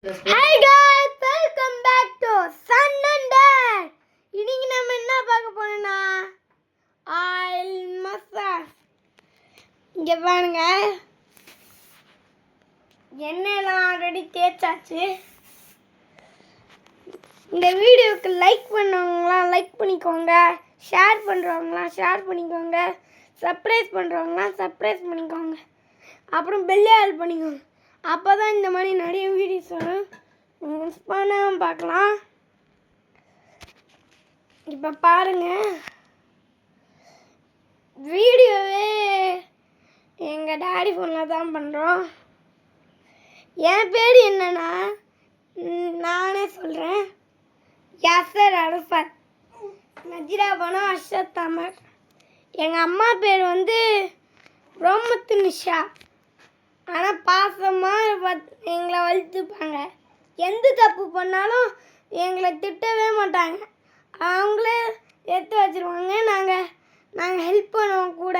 Hi guys, welcome back to Sun and Dad. இன்னைக்கு நம்ம என்ன பார்க்க போறோம்னா ஆயில் மசாஜ். இங்க பாருங்க, எண்ணெய்லாம் ஆல்ரெடி தேய்ச்சாச்சு. இந்த வீடியோக்கு லைக் பண்ணவங்களாம் லைக் பண்ணிக்கோங்க, ஷேர் பண்ணுறவங்களாம் ஷேர் பண்ணிக்கோங்க, சப்ஸ்கிரைப் பண்ணுறவங்களாம் சப்ஸ்கிரைப் பண்ணிக்கோங்க, அப்புறம் பெல் ஆல் பண்ணிக்கோங்க. அப்போ தான் இந்த மாதிரி நிறைய வீடியோஸ் வரும், மிஸ் பண்ணாமல் பார்க்கலாம். இப்போ பாருங்கள், வீடியோவே எங்கள் டாடி ஃபோனில் தான் பண்ணுறோம். என் பேர் என்னன்னா, நானே சொல்கிறேன், யாசர் அரஃபத் நஜிரா பனோ அஷத் தமர். எங்கள் அம்மா பேர் வந்து ரோமத்து நிஷா. ஆனால் பாசமாக எங்களை வளர்த்துப்பாங்க. எந்த தப்பு பண்ணாலும் எங்களை திட்டவே மாட்டாங்க, அவங்களே எடுத்து வச்சுருவாங்க. நாங்கள் ஹெல்ப் பண்ணுவோம் கூட.